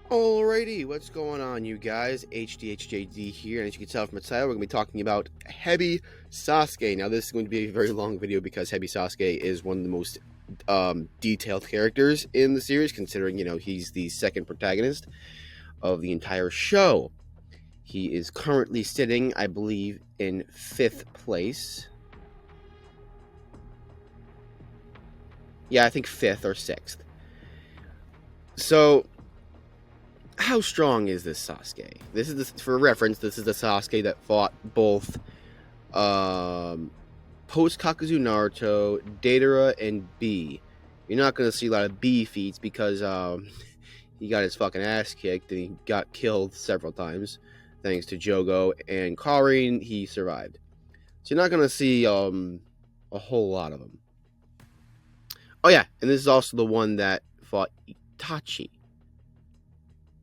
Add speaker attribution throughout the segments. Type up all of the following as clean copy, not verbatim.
Speaker 1: Alrighty, what's going on, you guys? HDHJD here, and as you can tell from the title, we're going to be talking about Hebi Sasuke. Now, this is going to be a very long video because Hebi Sasuke is one of the most detailed characters in the series, considering, he's the second protagonist of the entire show. He is currently sitting, I believe, in 5th place. Yeah, I think 5th or 6th. So, how strong is this Sasuke? This is for reference. This is the Sasuke that fought both post Kakuzu Naruto, Deidara, and B. You're not gonna see a lot of B feats because he got his fucking ass kicked and he got killed several times. Thanks to Jogo and Karin, he survived. So you're not gonna see a whole lot of them. Oh yeah, and this is also the one that fought Itachi.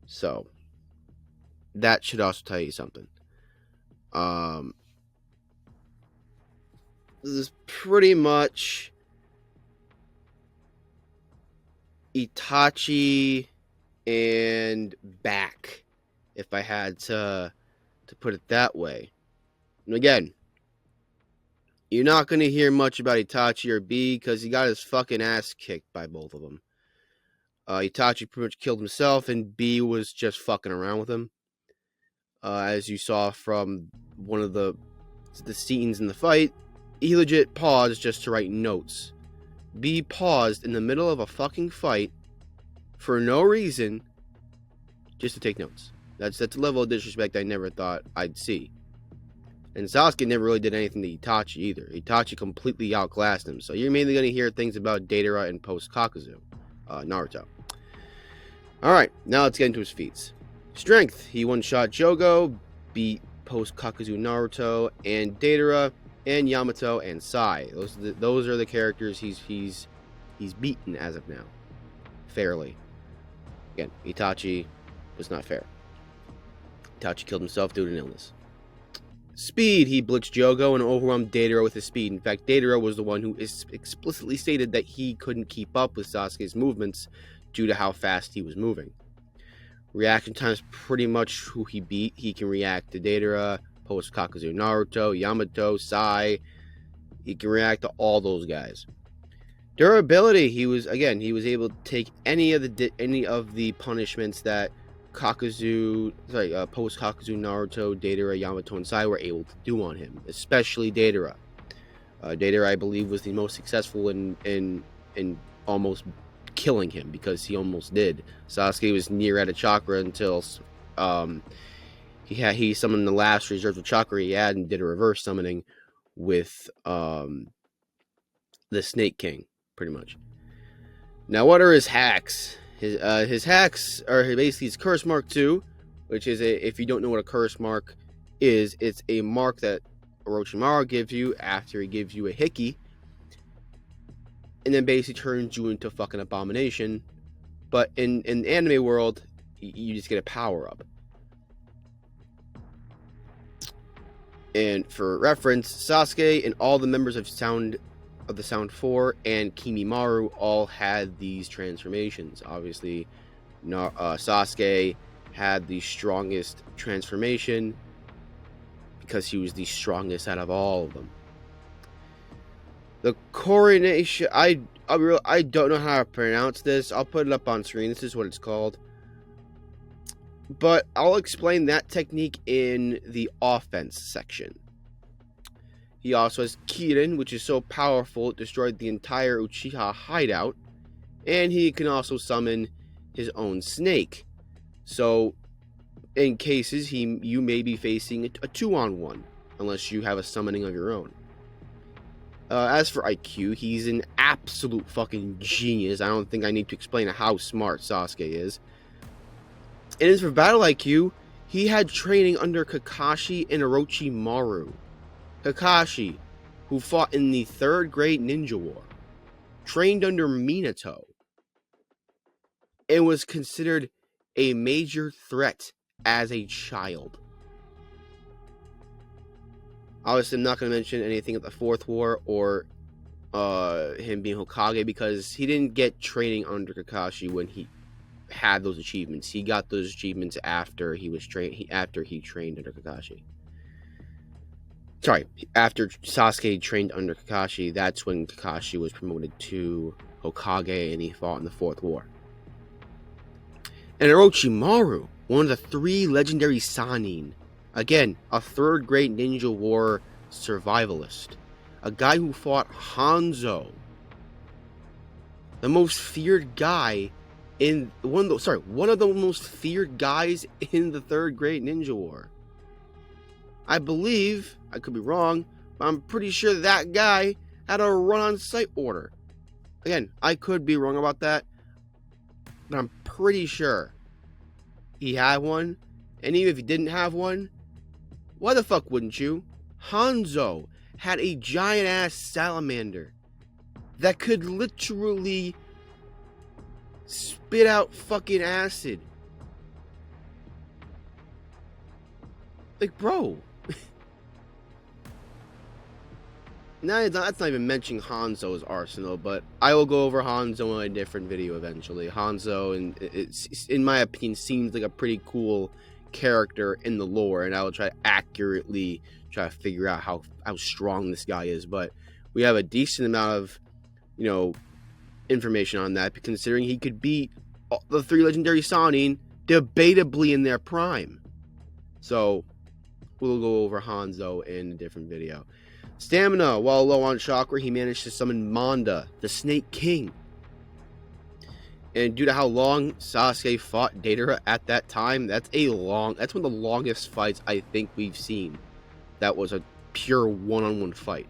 Speaker 1: So, that should also tell you something. This is pretty much Itachi and back, if I had to put it that way. And again, you're not going to hear much about Itachi or B because he got his fucking ass kicked by both of them. Itachi pretty much killed himself, and B was just fucking around with him. As you saw from one of the scenes in the fight, he legit paused just to write notes. B paused in the middle of a fucking fight for no reason just to take notes. That's a level of disrespect I never thought I'd see. And Sasuke never really did anything to Itachi either. Itachi completely outclassed him. So you're mainly going to hear things about Deidara and post-Kakuzu, Naruto. Alright, now let's get into his feats. Strength. He one-shot Jogo, beat post-Kakuzu Naruto, and Deidara, and Yamato, and Sai. Those are the characters he's beaten as of now. Fairly. Again, Itachi was not fair. Itachi killed himself due to an illness. Speed. He blitzed Jogo and overwhelmed Deidara with his speed. In fact, Deidara was the one who explicitly stated that he couldn't keep up with Sasuke's movements due to how fast he was moving. Reaction time is pretty much who he beat. He can react to Deidara, post Kakuzu Naruto, Yamato, Sai. He can react to all those guys. Durability. He was able to take any of the punishments that post Kakuzu Naruto, Deidara, Yamato, and Sai were able to do on him, especially Deidara. Deidara, I believe, was the most successful in almost killing him, because he almost did. Sasuke was near out of chakra until he summoned the last reserve of chakra he had and did a reverse summoning with the Snake King, pretty much. Now, what are his hacks? His hacks are basically his curse mark 2, which is if you don't know what a curse mark is, it's a mark that Orochimaru gives you after he gives you a hickey, and then basically turns you into a fucking abomination. But in the anime world, you just get a power up. And for reference, Sasuke and all the members of the Sound 4 and Kimimaru all had these transformations. Obviously, Sasuke had the strongest transformation because he was the strongest out of all of them. The coronation, I don't know how to pronounce this. I'll put it up on screen. This is what it's called. But I'll explain that technique in the offense section. He also has Kirin, which is so powerful it destroyed the entire Uchiha hideout. And he can also summon his own snake. So, in cases, you may be facing a 2-on-1, unless you have a summoning of your own. As for IQ, he's an absolute fucking genius. I don't think I need to explain how smart Sasuke is. And as for battle IQ, he had training under Kakashi and Orochimaru. Kakashi, who fought in the 3rd grade ninja war, trained under Minato, and was considered a major threat as a child. Obviously, I'm not going to mention anything of the 4th war or him being Hokage, because he didn't get training under Kakashi when he had those achievements. He got those achievements after he trained under Kakashi. Sorry, after Sasuke trained under Kakashi, that's when Kakashi was promoted to Hokage and he fought in the Fourth War. And Orochimaru, one of the 3 legendary Sannin, again, a 3rd grade ninja war survivalist, a guy who fought Hanzo, the most feared guy in one of the most feared guys in the 3rd grade ninja war. I believe, I could be wrong, but I'm pretty sure that guy had a run-on-site order. Again, I could be wrong about that, but I'm pretty sure he had one. And even if he didn't have one, why the fuck wouldn't you? Hanzo had a giant-ass salamander that could literally spit out fucking acid. Like, bro. Now, that's not even mentioning Hanzo's arsenal, but I will go over Hanzo in a different video eventually. Hanzo, and it's, in my opinion, seems like a pretty cool character in the lore, and I will try to accurately try to figure out how strong this guy is. But we have a decent amount of, information on that, considering he could beat the 3 legendary Sannin debatably in their prime. So we'll go over Hanzo in a different video. Stamina. While low on chakra, he managed to summon Manda, the Snake King. And due to how long Sasuke fought Deidara at that time, that's one of the longest fights I think we've seen. That was a pure one-on-one fight.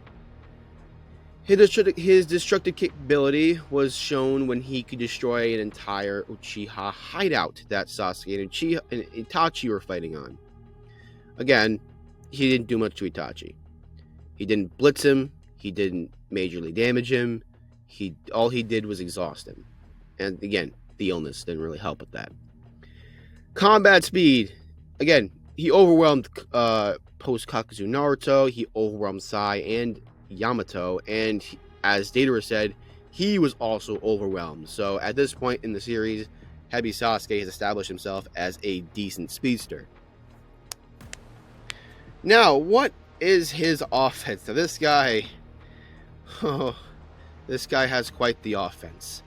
Speaker 1: His destructive capability was shown when he could destroy an entire Uchiha hideout that Sasuke and Itachi were fighting on. Again, he didn't do much to Itachi. He didn't blitz him. He didn't majorly damage him. All he did was exhaust him. And again, the illness didn't really help with that. Combat speed. Again, he overwhelmed post-Kakuzu Naruto. He overwhelmed Sai and Yamato. And as Deidara said, he was also overwhelmed. So at this point in the series, Hebi Sasuke has established himself as a decent speedster. Now, what is his offense? Now, this guy has quite the offense.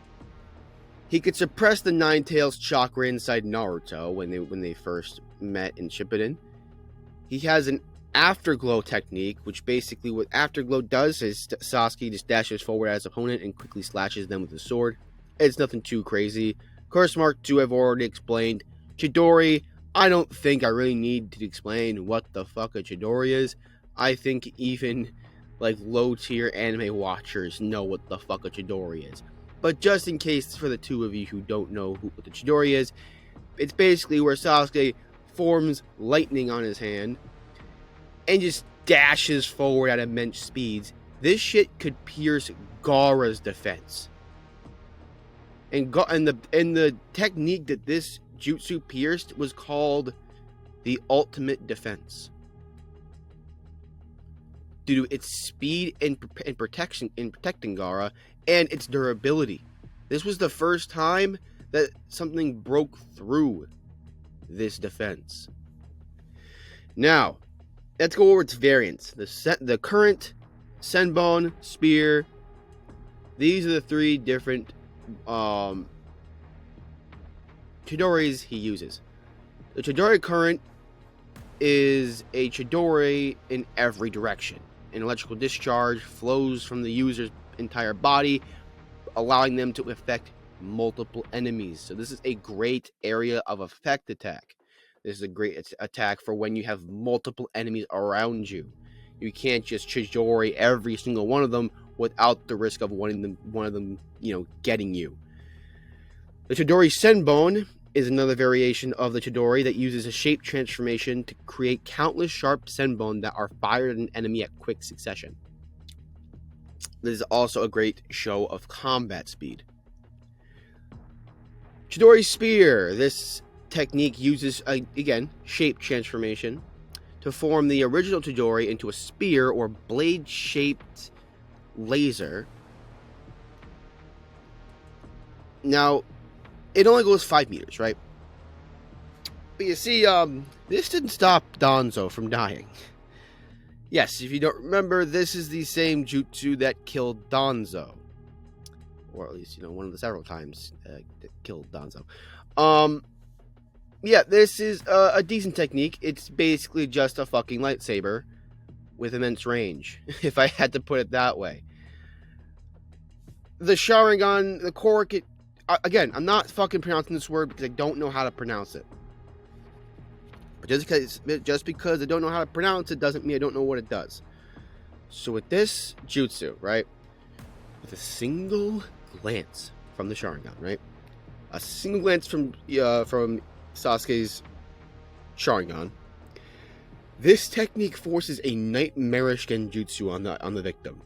Speaker 1: He could suppress the Nine Tails chakra inside Naruto when they first met in Shippuden. He has an afterglow technique, which basically what afterglow does is Sasuke just dashes forward at his opponent and quickly slashes them with his sword. It's nothing too crazy. Curse Mark II I've already explained. Chidori, I don't think I really need to explain what the fuck a Chidori is. I think even low tier anime watchers know what the fuck a Chidori is. But just in case for the 2 of you who don't know what the Chidori is, it's basically where Sasuke forms lightning on his hand and just dashes forward at immense speeds. This shit could pierce Gaara's defense. And the technique that this jutsu pierced was called the ultimate defense, due to its speed and protection in protecting Gaara and its durability. This was the first time that something broke through this defense. Now, let's go over its variants. The current, Senbon, Spear. These are the 3 different Chidoris he uses. The Chidori current is a Chidori in every direction. An electrical discharge flows from the user's entire body, allowing them to affect multiple enemies. So this is a great area of effect attack. This is a great attack for when you have multiple enemies around you. You can't just Chidori every single one of them without the risk of one of them, getting you. The Chidori Senbon is another variation of the Chidori that uses a shape transformation to create countless sharp Senbon that are fired at an enemy at quick succession. This is also a great show of combat speed. Chidori Spear. This technique uses, again, shape transformation to form the original Chidori into a spear or blade-shaped laser. Now, it only goes 5 meters, right? But you see, this didn't stop Danzo from dying. Yes, if you don't remember, this is the same jutsu that killed Danzo. Or at least, one of the several times that killed Danzo. Yeah, this is a decent technique. It's basically just a fucking lightsaber with immense range, if I had to put it that way. The Sharingan, the Korok, again, I'm not fucking pronouncing this word because I don't know how to pronounce it. But just because I don't know how to pronounce it doesn't mean I don't know what it does. So with this jutsu, right, with a single glance from the Sharingan, right, a single glance from Sasuke's Sharingan, this technique forces a nightmarish genjutsu on the victim,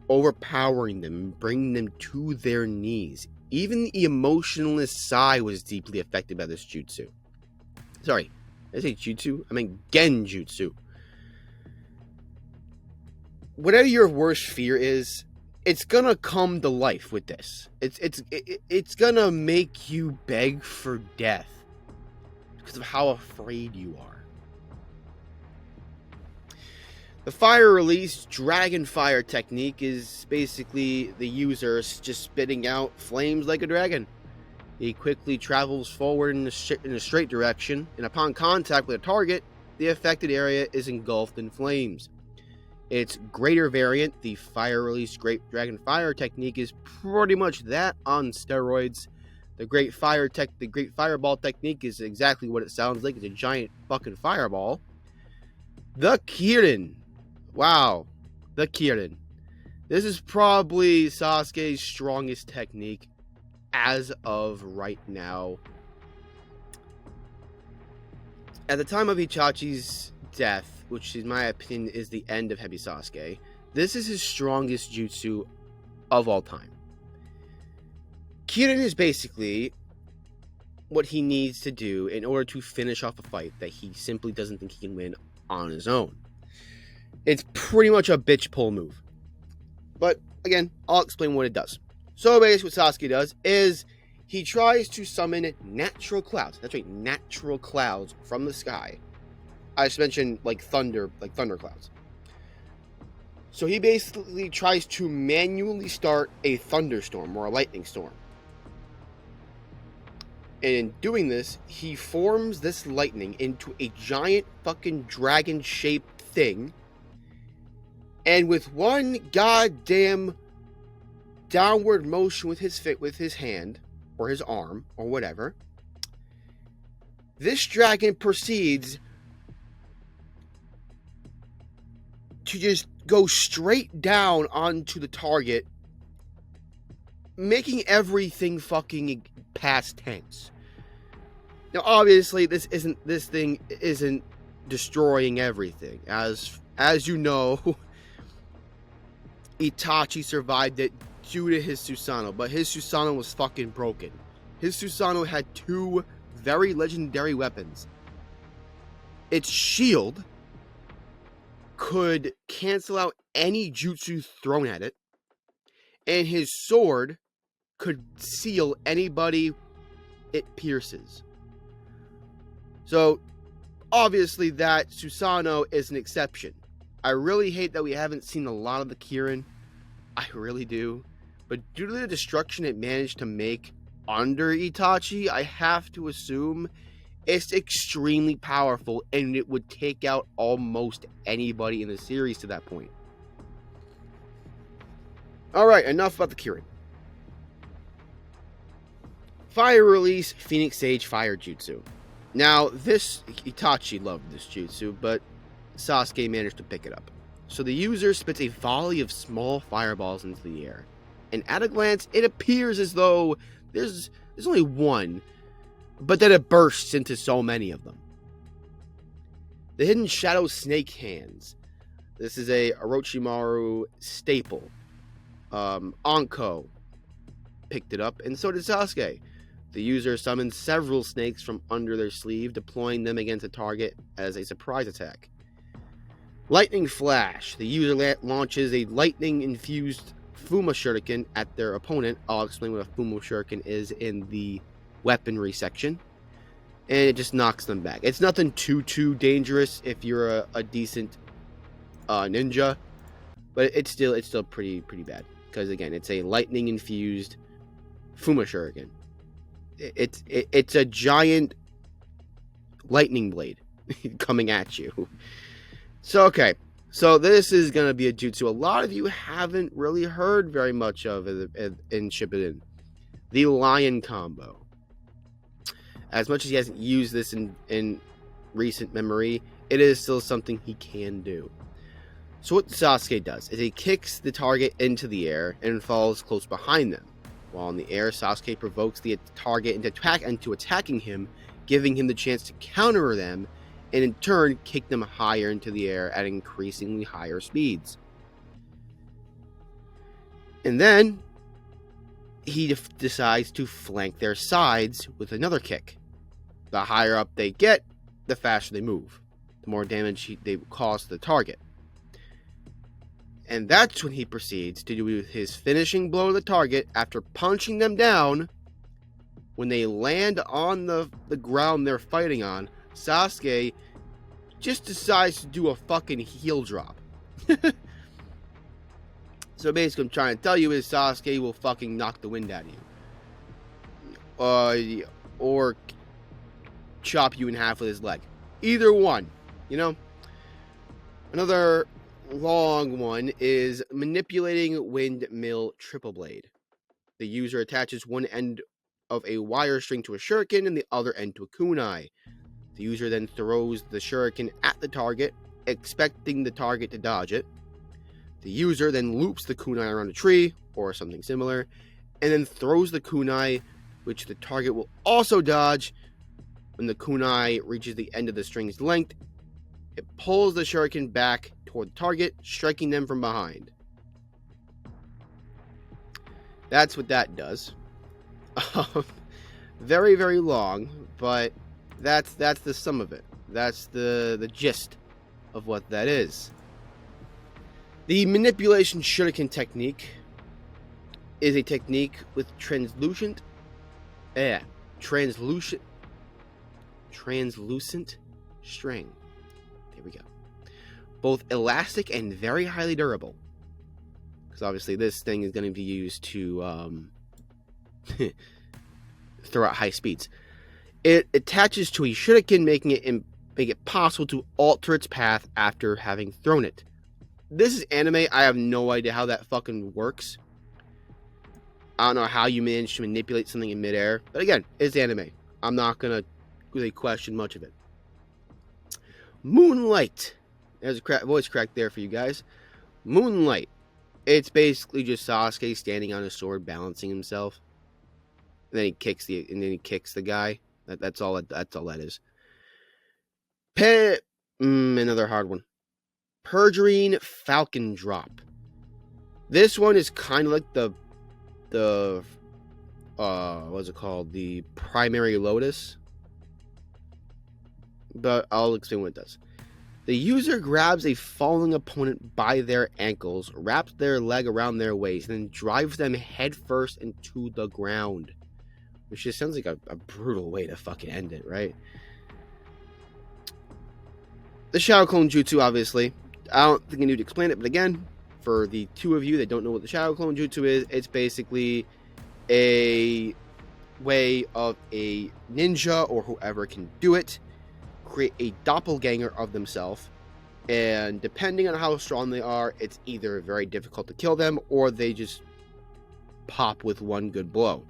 Speaker 1: overpowering them and bringing them to their knees. Even the emotionless Sai was deeply affected by this jutsu. Sorry, did I say jutsu? I mean genjutsu. Whatever your worst fear is, it's gonna come to life with this. It's gonna make you beg for death because of how afraid you are. The fire release Dragon Fire technique is basically the user just spitting out flames like a dragon. He quickly travels forward in a straight direction, and upon contact with a target, the affected area is engulfed in flames. Its greater variant, the fire release Great Dragon Fire technique, is pretty much that on steroids. The Great Fireball technique is exactly what it sounds like. It's a giant fucking fireball. The Kirin. Wow. The Kirin. This is probably Sasuke's strongest technique as of right now. At the time of Itachi's death, which in my opinion is the end of Hebi Sasuke, this is his strongest jutsu of all time. Kirin is basically what he needs to do in order to finish off a fight that he simply doesn't think he can win on his own. It's pretty much a bitch pull move. But again, I'll explain what it does. So basically what Sasuke does is he tries to summon natural clouds. That's right, natural clouds from the sky. I just mentioned like thunder clouds. So he basically tries to manually start a thunderstorm or a lightning storm. And in doing this, he forms this lightning into a giant fucking dragon-shaped thing. And with one goddamn downward motion with his hand, or his arm, or whatever, this dragon proceeds to just go straight down onto the target, making everything fucking past tense. Now, obviously, this thing isn't destroying everything. As you know, Itachi survived it due to his Susanoo, but his Susanoo was fucking broken. His Susanoo had two very legendary weapons. Its shield could cancel out any jutsu thrown at it, and his sword could seal anybody it pierces. So, obviously, that Susanoo is an exception. I really hate that we haven't seen a lot of the Kirin. I really do. But due to the destruction it managed to make under Itachi, I have to assume it's extremely powerful and it would take out almost anybody in the series to that point. Alright, enough about the Kirin. Fire release Phoenix Sage Fire Jutsu. Now, Itachi loved this jutsu, but Sasuke managed to pick it up. So the user spits a volley of small fireballs into the air. And at a glance, it appears as though there's only one, but that it bursts into so many of them. The Hidden Shadow Snake Hands. This is a Orochimaru staple. Anko picked it up, and so did Sasuke. The user summons several snakes from under their sleeve, deploying them against a target as a surprise attack. Lightning Flash. The user launches a lightning-infused Fuma Shuriken at their opponent. I'll explain what a Fuma Shuriken is in the weaponry section, and it just knocks them back. It's nothing too dangerous if you're a decent ninja, but it's still pretty bad, because again, it's a lightning infused Fuma Shuriken. It's a giant lightning blade coming at you. So okay, so this is gonna be a jutsu a lot of you haven't really heard very much of in Shippuden, the lion combo. As much as he hasn't used this in recent memory, it is still something he can do. So what Sasuke does is he kicks the target into the air and falls close behind them. While in the air, Sasuke provokes the target into attacking him, giving him the chance to counter them, and in turn kick them higher into the air at increasingly higher speeds. And then he decides to flank their sides with another kick. The higher up they get, the faster they move, the more damage they cause to the target. And that's when he proceeds to do his finishing blow to the target after punching them down. When they land on the ground they're fighting on, Sasuke just decides to do a fucking heel drop. So basically, I'm trying to tell you is Sasuke will fucking knock the wind out of you. Or chop you in half with his leg. Either one, you know? Another long one is manipulating windmill triple blade. The user attaches one end of a wire string to a shuriken and the other end to a kunai. The user then throws the shuriken at the target, expecting the target to dodge it. The user then loops the kunai around a tree, or something similar, and then throws the kunai, which the target will also dodge. When the kunai reaches the end of the string's length, it pulls the shuriken back toward the target, striking them from behind. That's what that does. Very, very long, but that's the sum of it. That's the gist of what that is. The manipulation shuriken technique is a technique with translucent string. There we go. Both elastic and very highly durable. Because obviously this thing is going to be used to throw out high speeds. It attaches to a shuriken, making it possible to alter its path after having thrown it. This is anime. I have no idea how that fucking works. I don't know how you manage to manipulate something in midair. But again, it's anime. I'm not going to really question much of it. Moonlight. There's a voice crack there for you guys. Moonlight. It's basically just Sasuke standing on a sword, balancing himself. And then he kicks the guy. That's all that is. Another hard one. Perjuring Falcon Drop. This one is kind of like the what's it called? The Primary Lotus. But I'll explain what it does. The user grabs a falling opponent by their ankles, wraps their leg around their waist, and then drives them headfirst into the ground. Which just sounds like a brutal way to fucking end it, right? The Shadow Clone Jutsu, obviously. I don't think I need to explain it, but again, for the two of you that don't know what the Shadow Clone Jutsu is, it's basically a way of a ninja or whoever can do it create a doppelganger of themselves, and depending on how strong they are, it's either very difficult to kill them or they just pop with one good blow.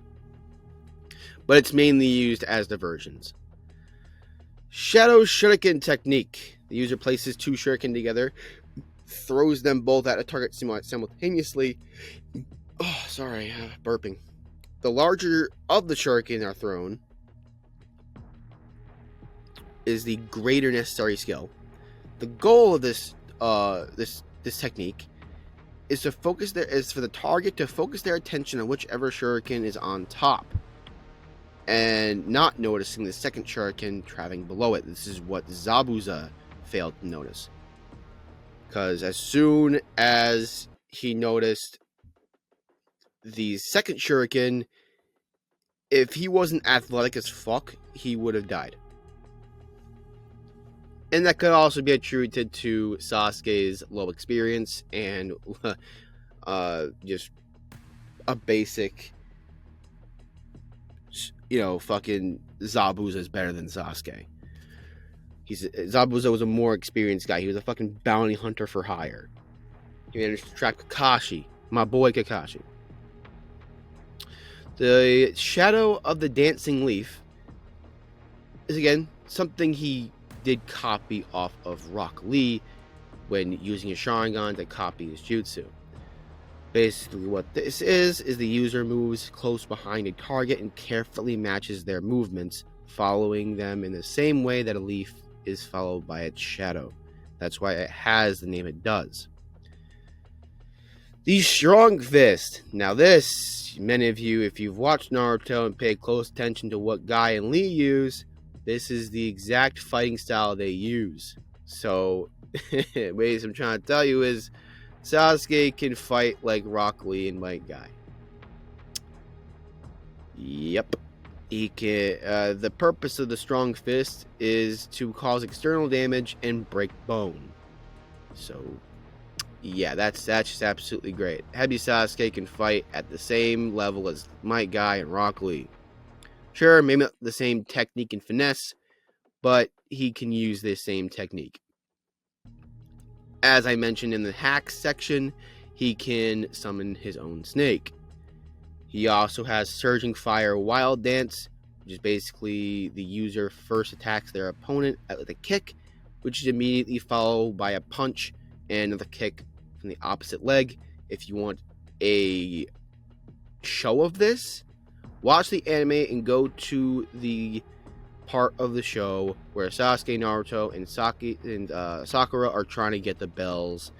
Speaker 1: But it's mainly used as diversions. Shadow Shuriken technique. The user places two shuriken together, throws them both at a target simultaneously. Oh, sorry, burping. The larger of the shuriken are thrown is the greater necessary skill. The goal of this technique is for the target to focus their attention on whichever shuriken is on top, and not noticing the second shuriken traveling below it. This is what Zabuza failed to notice, because as soon as he noticed the second shuriken, if he wasn't athletic as fuck, he would have died. And that could also be attributed to Sasuke's low experience and just a basic, fucking Zabuza is better than Sasuke. Zabuza was a more experienced guy. He was a fucking bounty hunter for hire. He managed to trap Kakashi, my boy Kakashi. The Shadow of the Dancing Leaf is, again, something he did copy off of Rock Lee when using his Sharingan to copy his jutsu. Basically what this is the user moves close behind a target and carefully matches their movements, following them in the same way that a leaf is followed by its shadow. That's why it has the name it does. The Strong Fist. Now this, many of you, if you've watched Naruto and paid close attention to what Guy and Lee use, this is the exact fighting style they use. So, what I'm trying to tell you is, Sasuke can fight like Rock Lee and White Guy. Yep. He can. The purpose of the Strong Fist is to cause external damage and break bone. So, yeah, that's just absolutely great. Hebi Sasuke can fight at the same level as Might Guy and Rock Lee. Sure, maybe not the same technique and finesse, but he can use this same technique. As I mentioned in the hacks section, he can summon his own snake. He also has Surging Fire Wild Dance, which is basically the user first attacks their opponent with a kick, which is immediately followed by a punch and another kick from the opposite leg. If you want a show of this, watch the anime and go to the part of the show where Sasuke, Naruto, and Sakura are trying to get the bells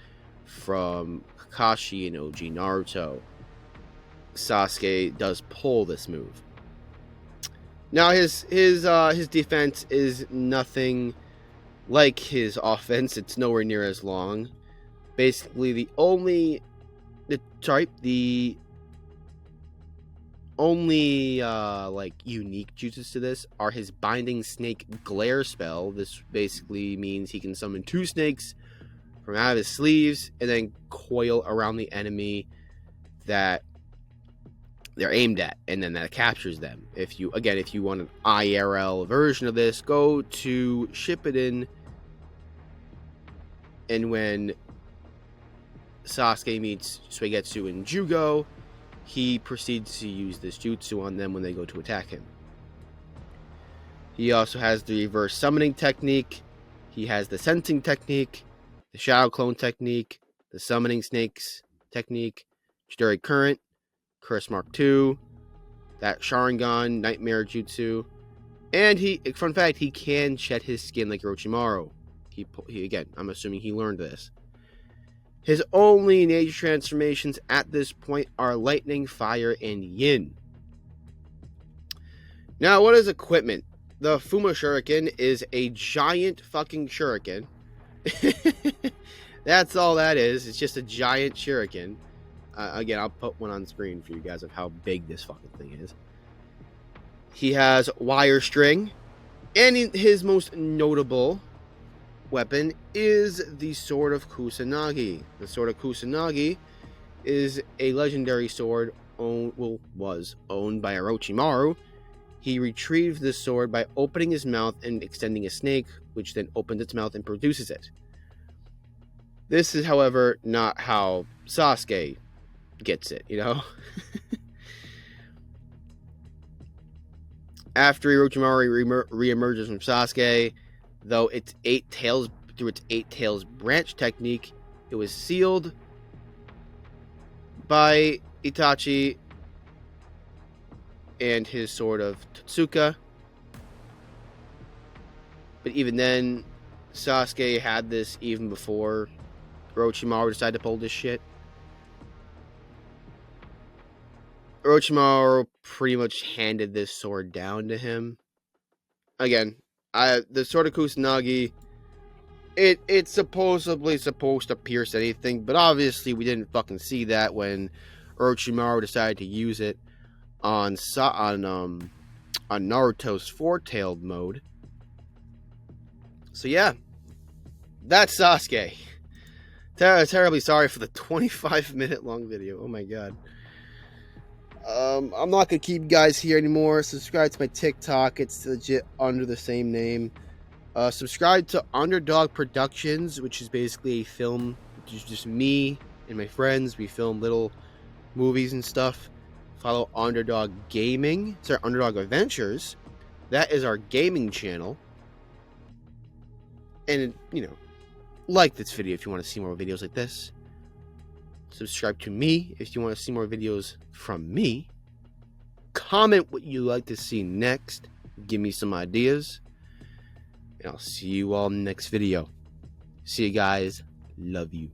Speaker 1: from Kakashi and OG Naruto. Sasuke does pull this move. Now his defense is nothing like his offense. It's nowhere near as long. Basically, the only unique jutsus to this are his Binding Snake Glare spell. This basically means he can summon two snakes from out of his sleeves and then coil around the enemy that they're aimed at, and then that captures them. If you want an IRL version of this, go to Shippuden, and when Sasuke meets Suigetsu and Jugo, he proceeds to use this jutsu on them when they go to attack him. He also has the reverse summoning technique. He has the sensing technique, the shadow clone technique, the summoning snakes technique, Chidori Current, Curse Mark II, that Sharingan Nightmare Jutsu, and fun fact, he can shed his skin like Orochimaru. He again, I'm assuming he learned this. His only nature transformations at this point are Lightning, Fire, and Yin. Now, what is equipment? The Fuma Shuriken is a giant fucking shuriken. That's all that is. It's just a giant shuriken. Again, I'll put one on screen for you guys of how big this fucking thing is. He has Wire String, and his most notable weapon is the Sword of Kusanagi. The Sword of Kusanagi is a legendary sword was owned by Orochimaru. He retrieved this sword by opening his mouth and extending a snake, which then opens its mouth and produces it. This is, however, not how Sasuke gets it, After Orochimaru reemerges from Sasuke, though through its 8 tails branch technique, it was sealed by Itachi and his sword of Totsuka. But even then, Sasuke had this even before Orochimaru decided to pull this shit. Orochimaru pretty much handed this sword down to him. Again, the Sword of Kusanagi, it's supposedly supposed to pierce anything, but obviously we didn't fucking see that when Orochimaru decided to use it. on Naruto's four-tailed mode. So yeah, that's Sasuke. Terribly sorry for the 25-minute long video. Oh my god. I'm not gonna keep you guys here anymore. Subscribe to my TikTok. It's legit under the same name. Subscribe to Underdog Productions, which is basically a film. Just me and my friends. We film little movies and stuff. Follow Underdog Gaming. Sorry, Underdog Adventures. That is our gaming channel. And, you know, like this video if you want to see more videos like this. Subscribe to me if you want to see more videos from me. Comment what you'd like to see next. Give me some ideas. And I'll see you all in the next video. See you guys. Love you.